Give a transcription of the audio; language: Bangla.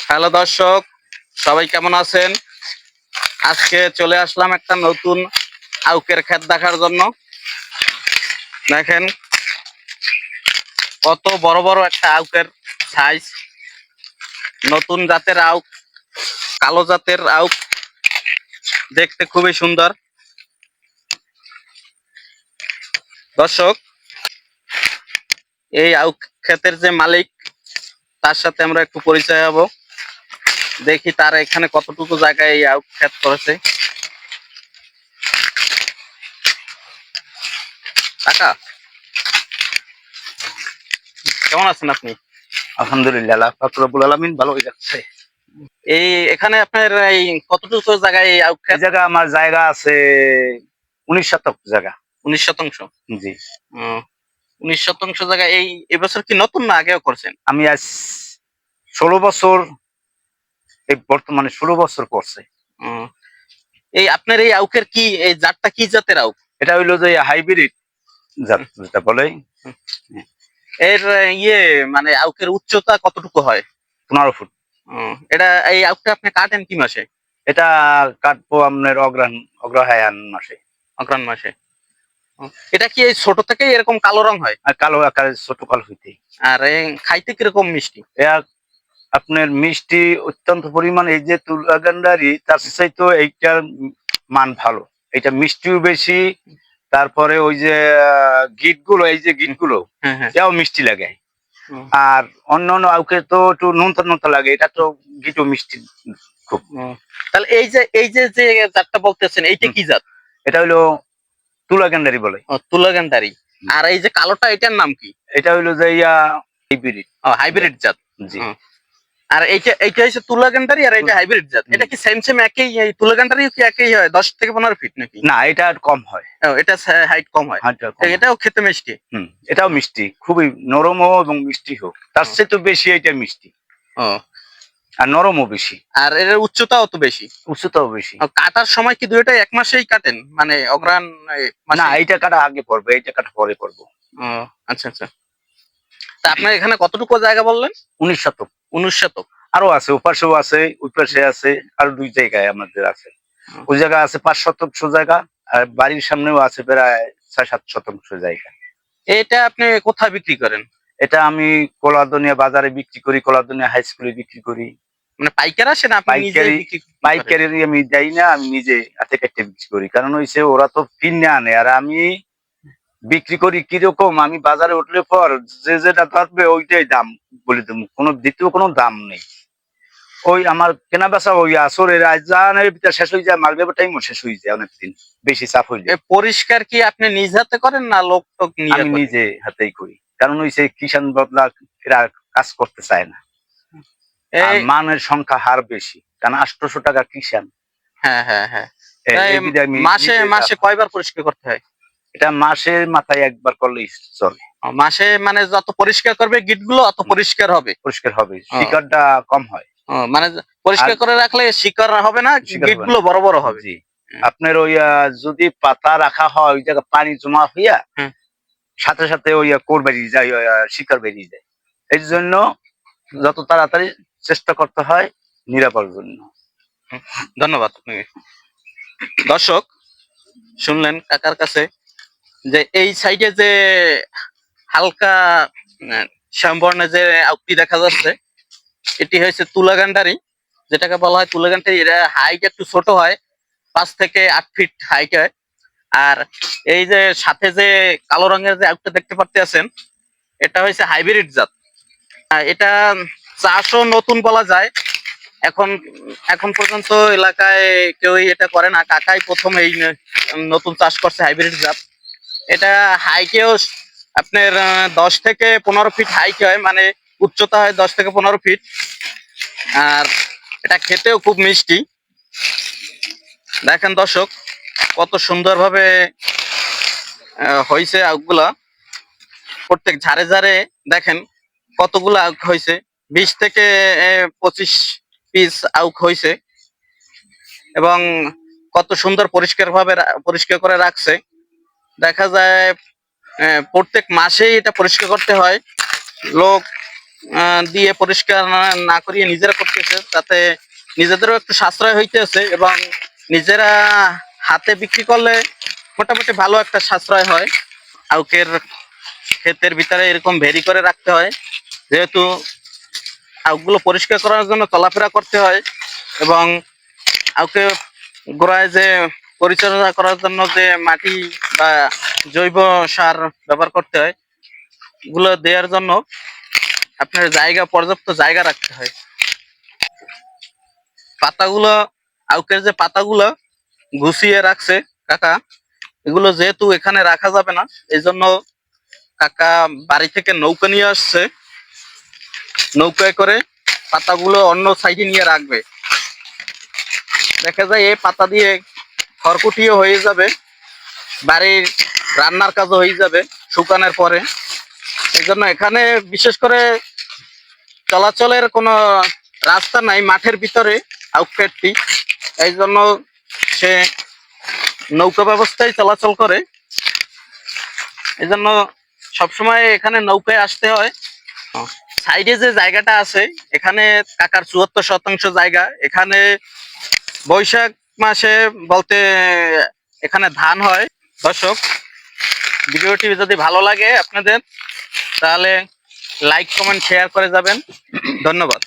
হ্যালো দর্শক, সবাই কেমন আছেন? আজকে চলে আসলাম একটা নতুন আউকের ক্ষেত দেখার জন্য। দেখেন কত বড় বড় একটা আউকের সাইজ। নতুন জাতের আউক, কালো জাতের আউক, দেখতে খুবই সুন্দর। দর্শক, এই আউক ক্ষেতের যে মালিক, তার সাথে আমরা একটু পরিচয় হব। দেখি তার এখানে কতটুকু জায়গায় এই আউক ক্ষেত করেছে। কাকা, কেমন আছেন আপনি? আলহামদুলিল্লাহ, আল্লাহ পাক রব্বুল আলামিন ভালোই যাচ্ছে। এই এখানে আপনার এই কতটুকু জায়গায় এই আউক এই ক্ষেত? জায়গা আমার জায়গা আছে 19 শতক জায়গা। 19 শতাংশ। জি, 19 শতাংশ জায়গা। এই এবছর কি নতুন না আগেও করছেন? আমি আজ 16 বছর, এই বর্তমানে 16 বছর করছে। উম, এই আপনার এই আউকের কি এই জাতটা কি জাতের আউক? এটা হইলো যে হাইব্রিড জাত যেটা বলে। উম, এর ইয়ে মানে আউকের উচ্চতা কতটুকু হয়? 15 ফুট। এটা এই আউকটা আপনি কাটেন কি মাসে? এটা কাটবো আপনার অগ্রহায়ণ মাসে। অগ্রহায়ণ মাসে। এটা কি এই ছোট থেকেই এরকম কালো রং হয়? আর কালো আকারে ছোট কাল হইতে আর খাইতে কিরকম মিষ্টি? এর আপনার মিষ্টি অত্যন্ত পরিমাণ। এই যে তুলাগান্ডারি তার চাইতে এইটার মান ভালো, এটা মিষ্টিও বেশি। তারপরে ওই যে গিট গুলো, এই যে গিট গুলো হ্যাঁ হ্যাঁ। এটাও মিষ্টি লাগে। উম, আর অন্য অন্য আউকে তো একটু নুনতা নুনতা লাগে, এটা তো গিটও মিষ্টি খুব। তাহলে এই যে যে জাতটা বলতেছেন এইটা কি জাত? এটা হইলো তুলাগান্ডারি বলে। তুলাগান্ধারী। আর এই যে কালোটা এটার নাম কি? এটা হইলো যে হাইব্রিড। হাইব্রিড জাত। জি। আর এইটা হচ্ছে তুলাগান্ডারি আর এটা হাইব্রিড জাত। এটা কি সেম একই? এই তুলাগান্ডারি কি একই হয় 10 থেকে 15 ফিট নাকি? না, এটা আর কম হয়। এটা হাইট কম হয়। এটাও খেতে মিষ্টি। এটাও মিষ্টি, খুবই নরমও এবং মিষ্টি হোক, তার চেয়ে তো বেশি এটা মিষ্টি। ও, আর নরমও বেশি। আর এর উচ্চতাও তো বেশি। উচ্চতাও বেশি। কাটার সময় কি দুইটা এক মাসেই কাটেন, মানে অগ্রহায়ণ না, মাসে? এইটা কাটা আগে পড়বে, এইটা কাটা পরে করবো। ও, আচ্ছা আচ্ছা। তা আপনার এখানে কতটুকু জায়গা বললেন? 19 শতক। 19 শতক। আরো আছে, ওপাশেও আছে, ওই পাশে আছে, আর 2 জায়গায় আমাদের আছে। ওই জায়গা আছে 5 শতাংশ জায়গা, আর বাড়ির সামনেও আছে প্রায় 6-7 শতাংশ জায়গা। এটা আপনি কোথায় বিক্রি করেন? এটা আমি কলাদনিয়া বাজারে বিক্রি করি, কলাদনিয়া হাই স্কুলে বিক্রি করি। মানে পাইকার আসে না আপনি নিজে পাইকারি, বিক্রি করেন? পাইকারি আমি দেই না, আমি নিজে হাতে কেটে বিক্রি করি। কারণ হইছে ওরা তো কিনে আনে, আর আমি বিক্রি করি কিরকম, আমি বাজারে উঠলে পর যে যেটা ধরবে ওইটাই দাম বলে দেবো, কোনো দ্বিতীয় কোনো দাম নেই। ওই আমার কেনা বেচা ওই আসরের আজানের ভিতরে শেষ হয়ে যায়, মাগরিবের টাইমও শেষ হয়ে যায় অনেকদিন, বেশি চাপ হইলে। পরিষ্কার কি আপনি নিজ হাতে করেন না লোক টোক নিয়ে আমি করেন? নিজে হাতেই করি, কারণ হইছে কিষান বদলা এরা কাজ করতে চায় না। আর মানের সংখ্যা হার বেশি, কারণ 800 টাকা কিষান। হ্যাঁ হ্যাঁ হ্যাঁ। মাসে মাসে মাসে কয়বার পরিষ্কার করতে হয়? এটা মাসের মাথায় একবার করলেই চলে। মাসে মানে যত পরিষ্কার করবে গিট গুলো অত পরিষ্কার হবে। পরিষ্কার হবে, শিকড়টা কম হয়। মানে পরিষ্কার করে রাখলে শিকড় হবে না, গিট গুলো বড় বড় হবে। জি। আপনার ওই যদি পাতা রাখা হয় ওই জায়গায় পানি জমা হইয়া সাথে সাথে ওই কোর বেরিয়ে যায়, শিকড় বেরিয়ে যায়। এই জন্য যত তাড়াতাড়ি চেষ্টা করতে হয় নিরাপদ জন্য। ধন্যবাদ আপনাকে। দর্শক, শুনলেন কাকার কাছে যে এই সাইডে যে হালকা শ্যামবর্ণে যে আউটটি দেখা যাচ্ছে এটি হয়েছে তুলাগান্ডারি, যেটাকে বলা হয় তুলাগান্ডারি। এটা হাইট একটু ছোট হয়, 5 থেকে 8 ফিট হাইট হয়। আর এই যে সাথে যে কালো রঙের যে আউটটা দেখতে পাচ্ছেন এটা হয়েছে হাইব্রিড জাত। এটা চাষও নতুন বলা যায়। এখন এখন পর্যন্ত এলাকায় কেউই এটা করে না, কাকাই প্রথম এই নতুন চাষ করছে হাইব্রিড জাত। এটা হাইটেও আপনার 10 থেকে 15 ফিট হাইট হয়, মানে উচ্চতা হয় 10 থেকে 15 ফিট। আর এটা খেতেও খুব মিষ্টি। দেখেন দর্শক কত সুন্দরভাবে হয়েছে আউকগুলা। প্রত্যেক ঝাড়ে ঝাড়ে দেখেন কতগুলো আউক হয়েছে, 20 থেকে 25 পিস আউক হয়েছে। এবং কত সুন্দর পরিষ্কার করে রাখছে। দেখা যায় প্রত্যেক মাসেই এটা পরিষ্কার করতে হয়। লোক দিয়ে পরিষ্কার না করিয়ে নিজেরা করতেছে, তাতে নিজেদেরও একটু সাশ্রয় হইতেছে এবং নিজেরা হাতে বিক্রি করলে মোটামুটি ভালো একটা সাশ্রয় হয়। আউকের ক্ষেতের ভিতরে এরকম ভেরি করে রাখতে হয়, যেহেতু আউকগুলো পরিষ্কার করার জন্য চলাফেরা করতে হয় এবং আউকে গোড়ায় যে পরিচর্যা করার জন্য যে মাটি বা জৈব সার ব্যবহার করতে হয়, এগুলো দেওয়ার জন্য আপনার পর্যাপ্ত জায়গা রাখতে হয়। পাতাগুলো, আউকের যে পাতাগুলো গুছিয়ে রাখছে কাকা, এগুলো যেহেতু এখানে রাখা যাবে না, এই জন্য কাকা বাড়ি থেকে নৌকা নিয়ে আসছে, নৌকায় করে পাতাগুলো অন্য সাইডে নিয়ে রাখবে। দেখা যায় এই পাতা দিয়ে খড়কুটিও হয়ে যাবে, বাড়ির রান্নার কাজও হয়ে যাবে শুকানোর পরে। এই জন্য এখানে বিশেষ করে চলাচলের কোনো রাস্তা নাই, মাঠের ভিতরে আউটফেটটি, এই জন্য সে নৌকা ব্যবস্থায় চলাচল করে। এই জন্য সবসময় এখানে নৌকায় আসতে হয়। সাইডে যে জায়গাটা আছে, এখানে কাকার ৭৪% জায়গা। এখানে বৈশাখ মাসে বলতে এখানে ধান হয়। দর্শক, ভিডিওটি যদি ভালো লাগে আপনাদের, তাহলে লাইক কমেন্ট শেয়ার করে যাবেন। ধন্যবাদ।